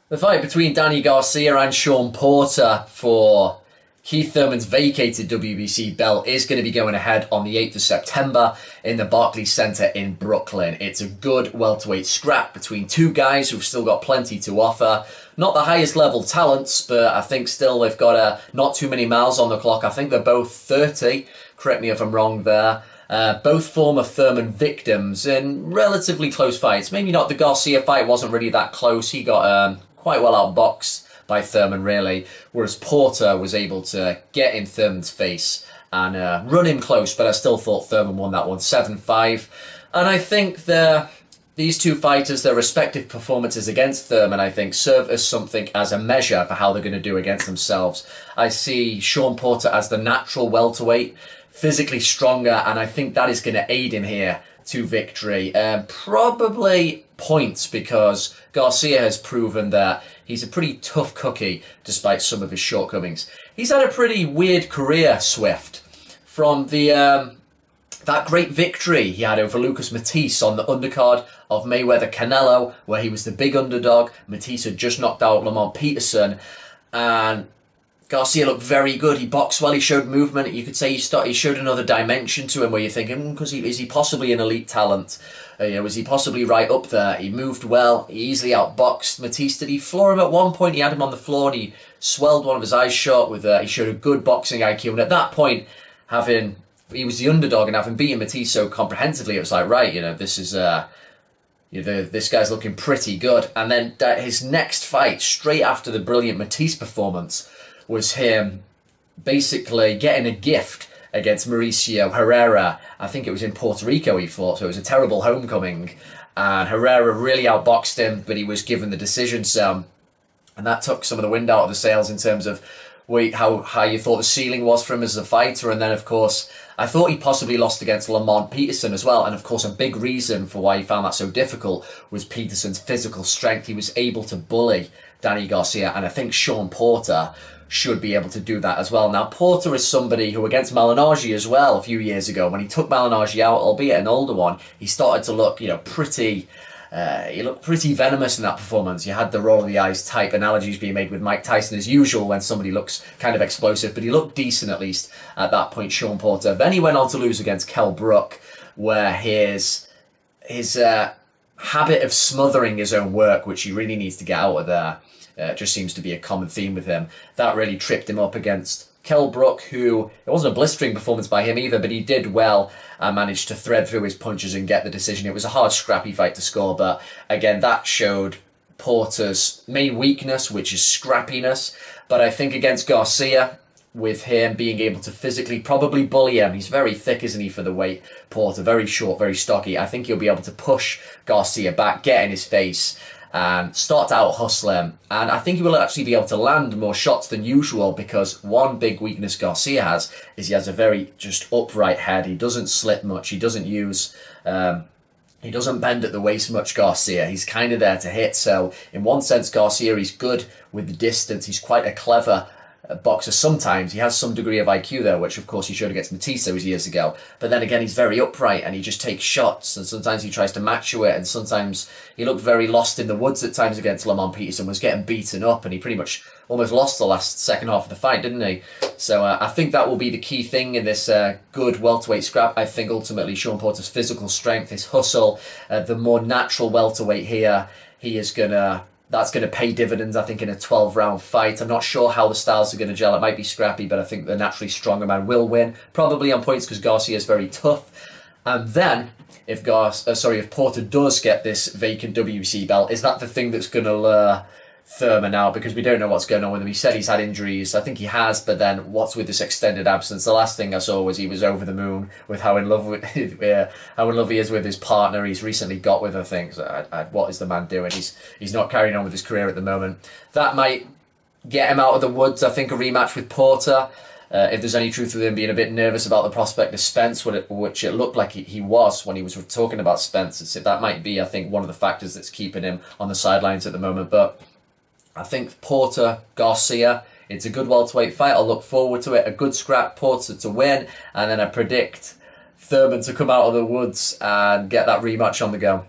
The fight between Danny Garcia and Shawn Porter for Keith Thurman's vacated WBC belt is going to be going ahead on the 8th of September in the Barclays Center in Brooklyn. It's a good welterweight scrap between two guys who've still got plenty to offer. Not the highest level talents, but I think still they've got not too many miles on the clock. I think they're both 30. Correct me if I'm wrong there. Both former Thurman victims in relatively close fights. Maybe not the Garcia fight, wasn't really that close. He got quite well outboxed by Thurman, really, whereas Porter was able to get in Thurman's face and run him close, but I still thought Thurman won that one 7-5. And I think these two fighters, their respective performances against Thurman, I think, serve as something as a measure for how they're going to do against themselves. I see Shawn Porter as the natural welterweight, physically stronger, and I think that is going to aid him here to victory. Probably points, because Garcia has proven that he's a pretty tough cookie despite some of his shortcomings. He's had a pretty weird career, Swift, from that great victory he had over Lucas Matisse on the undercard of Mayweather Canelo, where he was the big underdog. Matisse had just knocked out Lamont Peterson, and Garcia looked very good. He boxed well. He showed movement. You could say he showed another dimension to him, where you're thinking, is he possibly an elite talent? Was he possibly right up there? He moved well. He easily outboxed Matisse. Did he floor him at one point? He had him on the floor and he swelled one of his eyes shut. He showed a good boxing IQ. And at that point, he was the underdog, and having beaten Matisse so comprehensively, it was like, right, this is this guy's looking pretty good. And then his next fight, straight after the brilliant Matisse performance, was him basically getting a gift against Mauricio Herrera. I think it was in Puerto Rico he fought, so it was a terrible homecoming. And Herrera really outboxed him, but he was given the decision some. And that took some of the wind out of the sails in terms of how you thought the ceiling was for him as a fighter. And then, of course, I thought he possibly lost against Lamont Peterson as well. And, of course, a big reason for why he found that so difficult was Peterson's physical strength. He was able to bully Danny Garcia, and I think Shawn Porter should be able to do that as well. Now, Porter is somebody who, against Malignaggi as well a few years ago, when he took Malignaggi out, albeit an older one, he started to look, pretty... he looked pretty venomous in that performance. You had the roll of the eyes type analogies being made with Mike Tyson as usual when somebody looks kind of explosive, but he looked decent at least at that point, Shawn Porter. Then he went on to lose against Kell Brook, where his habit of smothering his own work, which he really needs to get out of there, just seems to be a common theme with him. That really tripped him up against Kell Brook, who, it wasn't a blistering performance by him either, but he did well and managed to thread through his punches and get the decision. It was a hard, scrappy fight to score, but again, that showed Porter's main weakness, which is scrappiness. But I think against Garcia, with him being able to physically probably bully him, he's very thick, isn't he, for the weight, Porter, very short, very stocky. I think he'll be able to push Garcia back, get in his face, and start to out-hustle him. And I think he will actually be able to land more shots than usual, because one big weakness Garcia has is he has a very just upright head. He doesn't slip much. He doesn't he doesn't bend at the waist much, Garcia. He's kind of there to hit. So in one sense, Garcia, he's good with the distance. He's quite a clever boxer sometimes. He has some degree of IQ there, which of course he showed against Matisse those years ago. But then again, he's very upright and he just takes shots, and sometimes he tries to match you it, and sometimes he looked very lost in the woods at times against Lamont Peterson, was getting beaten up, and he pretty much almost lost the last second half of the fight, didn't he? So I think that will be the key thing in this good welterweight scrap. I think ultimately Shawn Porter's physical strength, his hustle, the more natural welterweight here, that's going to pay dividends, I think, in a 12-round fight. I'm not sure how the styles are going to gel. It might be scrappy, but I think the naturally stronger man will win. Probably on points, because Garcia is very tough. And then, if Porter does get this vacant WBC belt, is that the thing that's going to lure Thurman out? Because we don't know what's going on with him. He said he's had injuries. I think he has, but then what's with this extended absence? The last thing I saw was he was over the moon with how in love he is with his partner. He's recently got with her. Things. What is the man doing? He's not carrying on with his career at the moment. That might get him out of the woods. I think a rematch with Porter. If there's any truth with him being a bit nervous about the prospect of Spence, which it looked like he was when he was talking about Spence, so that might be, I think, one of the factors that's keeping him on the sidelines at the moment. But I think Porter, Garcia, it's a good welterweight fight. I'll look forward to it. A good scrap, Porter to win, and then I predict Thurman to come out of the woods and get that rematch on the go.